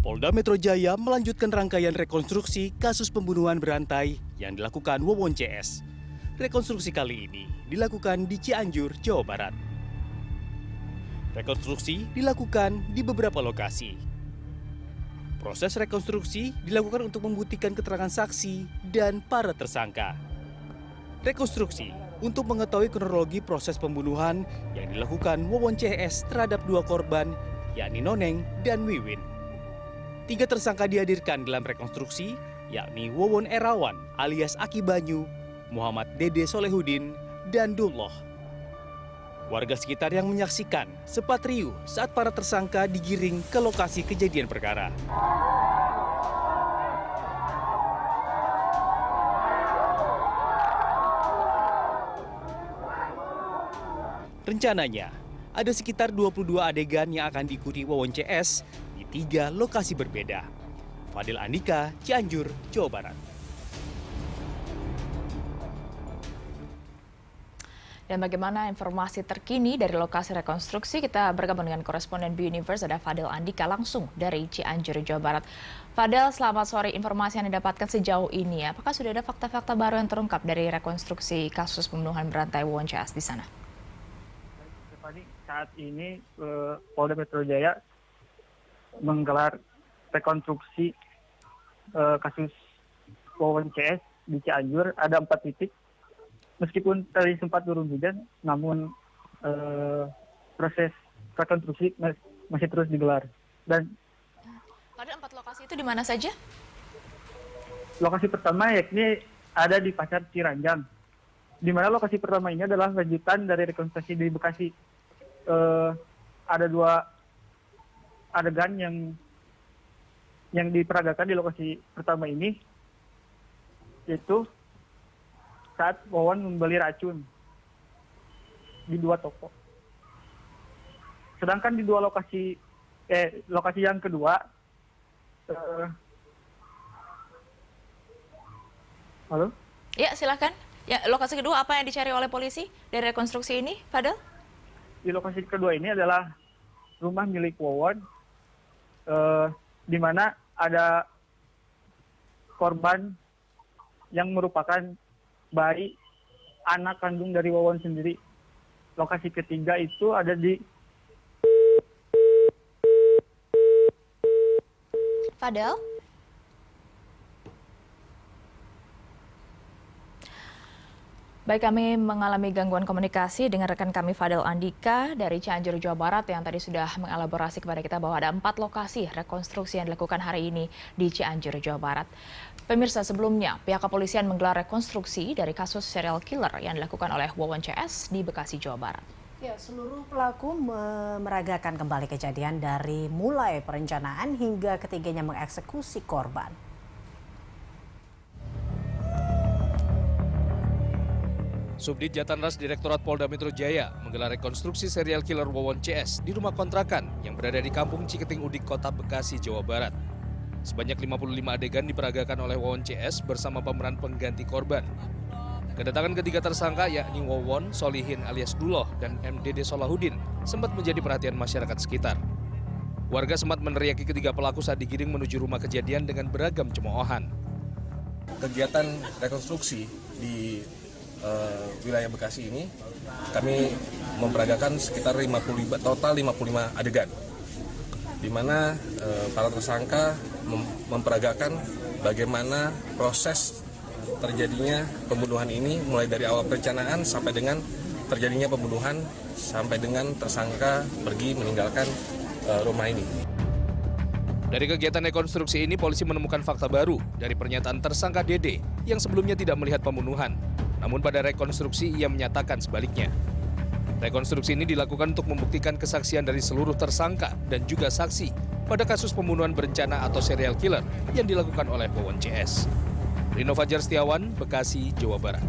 Polda Metro Jaya melanjutkan rangkaian rekonstruksi kasus pembunuhan berantai yang dilakukan Wawon CS. Rekonstruksi kali ini dilakukan di Cianjur, Jawa Barat. Rekonstruksi dilakukan di beberapa lokasi. Proses rekonstruksi dilakukan untuk membuktikan keterangan saksi dan para tersangka. Rekonstruksi untuk mengetahui kronologi proses pembunuhan yang dilakukan Wawon CS terhadap dua korban, yakni Noneng dan Wiwin. 3 tersangka dihadirkan dalam rekonstruksi, yakni Wawon Erawan alias Aki Banyu, Muhammad Dede Solehudin, dan Dulloh. Warga sekitar yang menyaksikan sempat riuh saat para tersangka digiring ke lokasi kejadian perkara. Rencananya, ada sekitar 22 adegan yang akan diikuti Wawon CS di 3 lokasi berbeda. Fadil Andika, Cianjur, Jawa Barat. Dan bagaimana informasi terkini dari lokasi rekonstruksi, kita bergabung dengan koresponden B-Universe, ada Fadil Andika langsung dari Cianjur, Jawa Barat. Fadil, selamat sore. Informasi yang didapatkan sejauh ini, apakah sudah ada fakta-fakta baru yang terungkap dari rekonstruksi kasus pembunuhan berantai Wawon CS di sana? Saat ini Polda Metro Jaya menggelar rekonstruksi kasus Wawon CS di Cianjur. Ada 4 titik. Meskipun tadi sempat turun hujan, namun proses rekonstruksi masih terus digelar. Dan pada 4 lokasi itu di mana saja? lokasi pertama yakni ada di Pasar Ciranjang, di mana lokasi pertama ini adalah lanjutan dari rekonstruksi di Bekasi. Ada 2 adegan yang diperagakan di lokasi pertama ini, yaitu saat Wawon membeli racun di 2 toko. Sedangkan di 2 lokasi yang kedua, halo? Ya, silakan. Ya, lokasi kedua apa yang dicari oleh polisi dari rekonstruksi ini, Fadil? Di lokasi kedua ini adalah rumah milik Wawon, di mana ada korban yang merupakan bayi anak kandung dari Wawon sendiri. Lokasi ketiga itu ada di Fadil? Baik, kami mengalami gangguan komunikasi dengan rekan kami Fadil Andika dari Cianjur, Jawa Barat yang tadi sudah mengelaborasi kepada kita bahwa ada 4 lokasi rekonstruksi yang dilakukan hari ini di Cianjur, Jawa Barat. Pemirsa, sebelumnya pihak kepolisian menggelar rekonstruksi dari kasus serial killer yang dilakukan oleh Wawon CS di Bekasi, Jawa Barat. Ya, seluruh pelaku meragakan kembali kejadian dari mulai perencanaan hingga ketiganya mengeksekusi korban. Subdit Jatanras Direktorat Polda Metro Jaya menggelar rekonstruksi serial killer Wawon CS di rumah kontrakan yang berada di Kampung Ciketing Udik, Kota Bekasi, Jawa Barat. Sebanyak 55 adegan diperagakan oleh Wawon CS bersama pemeran pengganti korban. Kedatangan ketiga tersangka yakni Wawon, Solihin alias Dulloh, dan MDD Solehudin sempat menjadi perhatian masyarakat sekitar. Warga sempat meneriaki ketiga pelaku saat digiring menuju rumah kejadian dengan beragam cemoohan. Kegiatan rekonstruksi di wilayah Bekasi ini kami memperagakan sekitar 55 adegan, di mana para tersangka memperagakan bagaimana proses terjadinya pembunuhan ini, mulai dari awal perencanaan sampai dengan terjadinya pembunuhan sampai dengan tersangka pergi meninggalkan rumah ini. Dari kegiatan rekonstruksi ini, polisi menemukan fakta baru dari pernyataan tersangka Dede yang sebelumnya tidak melihat pembunuhan. Namun pada rekonstruksi ia menyatakan sebaliknya. Rekonstruksi ini dilakukan untuk membuktikan kesaksian dari seluruh tersangka dan juga saksi pada kasus pembunuhan berencana atau serial killer yang dilakukan oleh Wawon CS. Rino Fajar Setiawan, Bekasi, Jawa Barat.